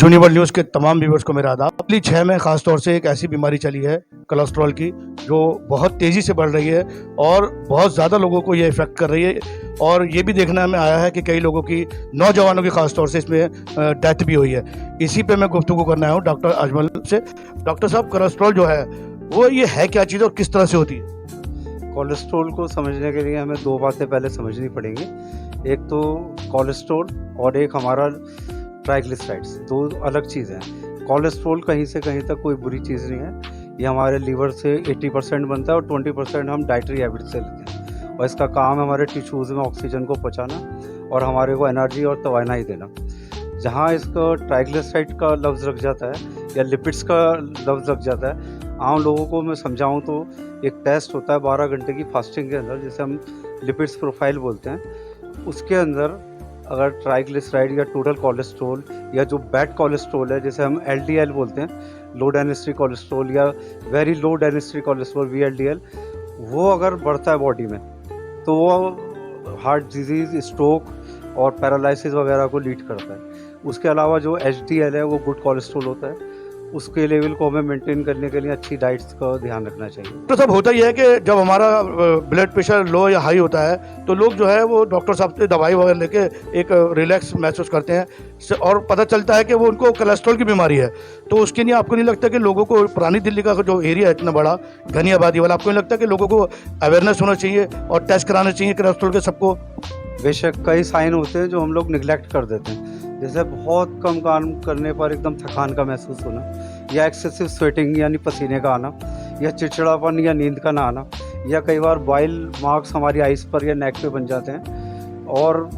यूनिवर्ल news के तमाम viewers को मेरा आदाब। पिछली 6 में ख़ास तौर से एक ऐसी बीमारी चली है कोलेस्ट्रॉल की, जो बहुत तेज़ी से बढ़ रही है और बहुत ज़्यादा लोगों को ये इफ़ेक्ट कर रही है। और ये भी देखने में आया है कि कई लोगों की, नौजवानों की ख़ास तौर से इसमें डेथ भी हुई है। इसी पे मैं गुफ्तगू करने आया हूँ डॉक्टर अजमल से। डॉक्टर साहब, कोलेस्ट्रॉल जो है वो ये है क्या चीज़ और किस तरह से होती है? कोलेस्ट्रॉल को समझने के लिए हमें दो बातें पहले समझनी पड़ेंगी। एक तो कोलेस्ट्रॉल और एक हमारा ट्राइग्लिसराइड्स, दो अलग चीज़ें हैं। कोलेस्ट्रॉल कहीं से कहीं तक कोई बुरी चीज़ नहीं है। ये हमारे लीवर से 80% बनता है और 20% हम डाइटरी हैबिट से लेते हैं, और इसका काम है हमारे टिश्यूज़ में ऑक्सीजन को पहुँचाना और हमारे को एनर्जी और तवानाई देना। जहाँ इसका ट्राइग्लिसराइड का लफ्ज़ लग जाता है या लिपिड्स का लफ्ज़ लग जाता है, आम लोगों को मैं समझाऊँ तो एक टेस्ट होता है 12 घंटे की फास्टिंग के अंदर, जिसे हम लिपिड्स प्रोफाइल बोलते हैं। उसके अंदर अगर ट्राइग्लिसराइड या टोटल कोलेस्ट्रॉल या जो बैड कोलेस्ट्रॉल है, जिसे हम एलडीएल बोलते हैं, लो डेंसिटी कोलेस्ट्रॉल या very low density cholesterol VLDL, वो अगर बढ़ता है बॉडी में तो वो हार्ट डिजीज़, स्ट्रोक और पैरालिसिस वगैरह को लीड करता है। उसके अलावा जो एचडीएल है वो गुड कोलेस्ट्रॉल होता है। उसके लेवल को हमें मेंटेन करने के लिए अच्छी डाइट्स का ध्यान रखना चाहिए। तो सब होता ही है कि जब हमारा ब्लड प्रेशर लो या हाई होता है तो लोग जो है वो डॉक्टर साहब से दवाई वगैरह लेके एक रिलैक्स महसूस करते हैं और पता चलता है कि वो उनको कोलेस्ट्रॉल की बीमारी है। तो उसके लिए आपको नहीं लगता कि लोगों को, पुरानी दिल्ली का जो एरिया है इतना बड़ा घनी आबादी वाला, आपको नहीं लगता कि लोगों को अवेयरनेस होना चाहिए और टेस्ट कराना चाहिए कोलेस्ट्रॉल के सबको? बेशक कई साइन होते हैं जो हम लोग निगलेक्ट कर देते हैं, जैसे बहुत कम काम करने पर एकदम थकान का महसूस होना, या एक्सेसिव स्वेटिंग यानी पसीने का आना, या चिड़चिड़ापन या नींद का ना आना, या कई बार बाइल मार्क्स हमारी आइज़ पर या नेक पे बन जाते हैं, और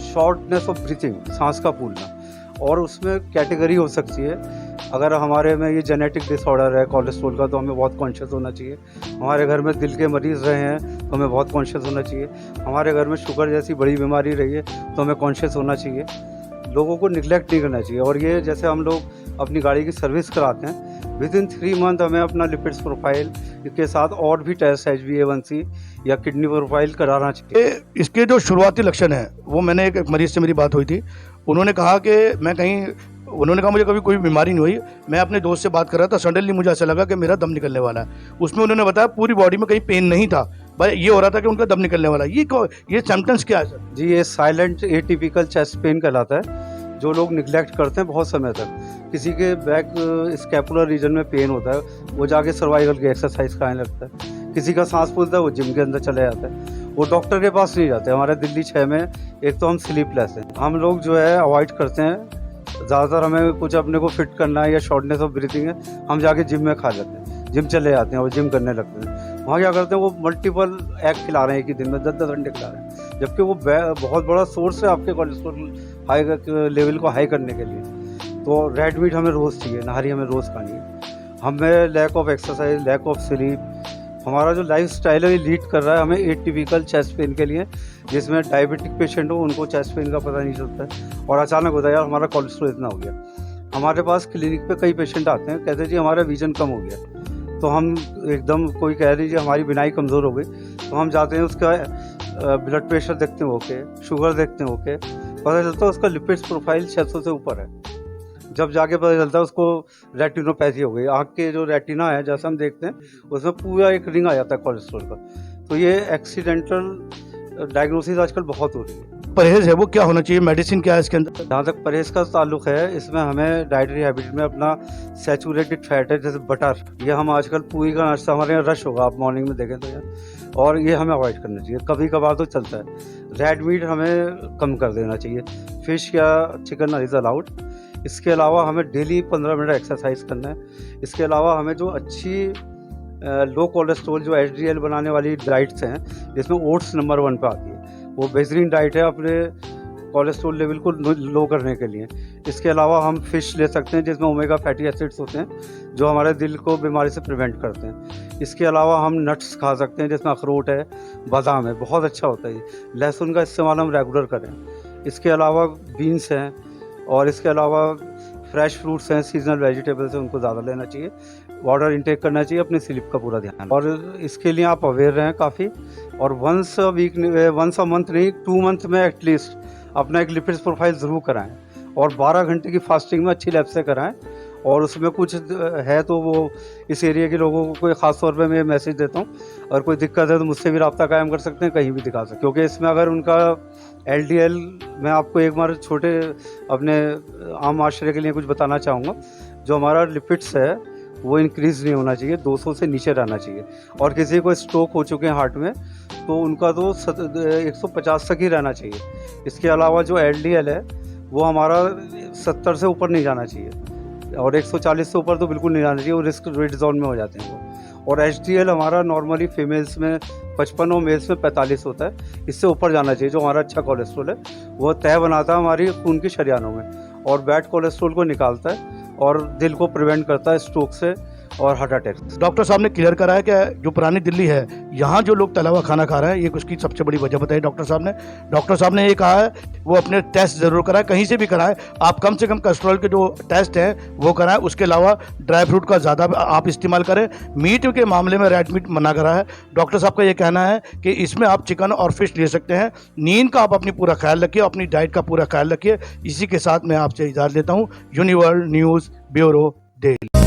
शॉर्टनेस ऑफ ब्रीथिंग, सांस का फूलना। और उसमें कैटेगरी हो सकती है। अगर हमारे में ये जेनेटिक डिसऑर्डर है कोलेस्ट्रॉल का तो हमें बहुत कॉन्शियस होना चाहिए। हमारे घर में दिल के मरीज़ रहे हैं तो हमें बहुत कॉन्शियस होना चाहिए। हमारे घर में शुगर जैसी बड़ी बीमारी रही है तो हमें कॉन्शियस होना चाहिए। लोगों को निगलेक्ट नहीं करना चाहिए। और ये जैसे हम लोग अपनी गाड़ी की सर्विस कराते हैं, विद इन 3 मंथ हमें अपना लिपिड्स प्रोफाइल के साथ और भी टेस्ट HbA1c या किडनी प्रोफाइल कराना चाहिए। इसके जो शुरुआती लक्षण हैं वो, मैंने एक मरीज़ से मेरी बात हुई थी, उन्होंने कहा कि उन्होंने कहा मुझे कभी कोई बीमारी नहीं हुई, मैं अपने दोस्त से बात कर रहा था, सडनली मुझे ऐसा लगा कि मेरा दम निकलने वाला है। उसमें उन्होंने बताया पूरी बॉडी में कहीं पेन नहीं था, भाई ये हो रहा था कि उनका दम निकलने वाला है। ये सिम्टम्स क्या है सर? जी, ये साइलेंट एटिपिकल चेस्ट पेन कहलाता है, जो लोग निगलेक्ट करते हैं बहुत समय तक। किसी के बैक स्कैपुलर रीजन में पेन होता है, वो जाके सर्वाइकल की एक्सरसाइज कराने लगता है। किसी का सांस फूलता है, वो जिम के अंदर चले जाता है, वो डॉक्टर के पास नहीं जाते। हमारे दिल्ली 6 में एक तो हम स्लीपलेस हैं, हम लोग जो है अवॉइड करते हैं। ज़्यादातर हमें कुछ अपने को फिट करना है या शॉर्टनेस ऑफ ब्रीथिंग है, हम जाके जिम में खा जाते हैं, जिम चले जाते हैं और जिम करने लगते हैं। वहाँ क्या करते हैं, वो मल्टीपल एग खिला रहे हैं एक ही दिन में, 10-10 अंडे खिला रहे हैं, जबकि वो बहुत बड़ा सोर्स है आपके कोलेस्ट्रॉल हाई लेवल को हाई करने के लिए। तो रेड मीट हमें रोज़ चाहिए, नाहरी हमें रोज़ खानी है। हमें lack of exercise, lack of sleep, हमारा जो लाइफ स्टाइल है ये लीड कर रहा है हमें एटिपिकल चेस्ट पेन के लिए। जिसमें डायबिटिक पेशेंट हो उनको चेस्ट पेन का पता नहीं चलता है और अचानक होता है यार हमारा कोलेस्ट्रॉल इतना हो गया। हमारे पास क्लिनिक पे कई पेशेंट आते हैं, कहते हैं जी हमारा विजन कम हो गया। तो हम एकदम, कोई कह दीजिए हमारी बिनाई कमज़ोर हो गई, तो हम जाते हैं उसका ब्लड प्रेशर देखते हैं ओके, शुगर देखते हैं ओके, पता चलता है उसका लिपिड्स प्रोफाइल 600 से ऊपर है। जब जाके पता चलता है उसको रेटिनोपैथी हो गई, आँख के जो रेटिना है जैसा हम देखते हैं उसमें पूरा एक रिंग आ जाता है कोलेस्ट्रॉल का। तो ये एक्सीडेंटल डायग्नोसिस आजकल बहुत हो रही है। परहेज है वो क्या होना चाहिए, मेडिसिन क्या है इसके अंदर? जहाँ तक परहेज़ का ताल्लुक है, इसमें हमें डाइटरी हैबिट में अपना सैचुरेटेड फैट है जैसे बटर, ये हम आजकल पूरी का नाश्ता, हमारे यहाँ रश होगा आप मॉर्निंग में देखें तो यार, और ये हमें अवॉइड करना चाहिए। कभी कभार तो चलता है। रेड मीट हमें कम कर देना चाहिए, फिश या चिकन इज़ अलाउड। इसके अलावा हमें डेली 15 मिनट एक्सरसाइज करना है। इसके अलावा हमें जो अच्छी लो कोलेस्ट्रॉल जो HDL बनाने वाली डाइट्स हैं, जिसमें ओट्स नंबर 1 पे आती है, वो बेहतरीन डाइट है अपने कोलेस्ट्रॉल लेवल को लो करने के लिए। इसके अलावा हम फ़िश ले सकते हैं जिसमें ओमेगा फैटी एसिड्स होते हैं जो हमारे दिल को बीमारी से प्रिवेंट करते हैं। इसके अलावा हम नट्स खा सकते हैं जिसमें अखरोट है, बादाम है, बहुत अच्छा होता है। लहसुन का इस्तेमाल हम रेगुलर करें। इसके अलावा बीन्स हैं, और इसके अलावा फ्रेश फ्रूट्स हैं, सीजनल वेजिटेबल्स हैं, उनको ज़्यादा लेना चाहिए। वाटर इंटेक करना चाहिए, अपनी स्लीप का पूरा ध्यान। और इसके लिए आप अवेयर रहें काफ़ी, और वंस अ मंथ नहीं, 2 मंथ में एटलीस्ट अपना एक लिपिड्स प्रोफाइल ज़रूर कराएं। और 12 घंटे की फास्टिंग में अच्छी लैब से कराएं। और उसमें कुछ है तो वो इस एरिया के लोगों को कोई ख़ास तौर पे मैं मैसेज देता हूँ, अगर कोई दिक्कत है तो मुझसे भी रब्ता कायम कर सकते हैं, कहीं भी दिखा सकते, क्योंकि इसमें अगर उनका LDL, मैं आपको एक बार छोटे अपने आम माशरे के लिए कुछ बताना चाहूँगा। जो हमारा लिपिड्स है वो इंक्रीज़ नहीं होना चाहिए, 200 से नीचे रहना चाहिए। और किसी को स्ट्रोक हो चुके हैं हार्ट में तो उनका तो 150 तक ही रहना चाहिए। इसके अलावा जो LDL है वो हमारा 70 से ऊपर नहीं जाना चाहिए, और 140 से ऊपर तो बिल्कुल नहीं जाना चाहिए, वो रिस्क रेड जोन में हो जाते हैं वो। और HDL हमारा नॉर्मली फीमेल्स में 55 और मेल्स में 45 होता है, इससे ऊपर जाना चाहिए। जो हमारा अच्छा कोलेस्ट्रॉल है वो तय बनाता है हमारी खून की शरीयानों में, और बैड कोलेस्ट्रॉल को निकालता है और दिल को प्रिवेंट करता है स्ट्रोक से और हार्ट अटैक से। डॉक्टर साहब ने क्लियर करा है कि जो पुरानी दिल्ली है, यहाँ जो लोग तला हुआ खाना खा रहे हैं, ये उसकी सबसे बड़ी वजह बताई डॉक्टर साहब ने। डॉक्टर साहब ने ये कहा है वो अपने टेस्ट ज़रूर कराएं, कहीं से भी कराएं, आप कम से कम कोलेस्ट्रॉल के जो टेस्ट हैं वो कराएं। उसके अलावा ड्राई फ्रूट का ज़्यादा आप इस्तेमाल करें। मीट के मामले में रेड मीट मना करा है। डॉक्टर साहब का ये कहना है कि इसमें आप चिकन और फिश ले सकते हैं। नींद का आप अपनी पूरा ख्याल रखिए, अपनी डाइट का पूरा ख्याल रखिए। इसी के साथ मैं आपसे इजाज़त लेता हूँ। यूनिवर्ल्ड न्यूज़ ब्यूरो, दिल्ली।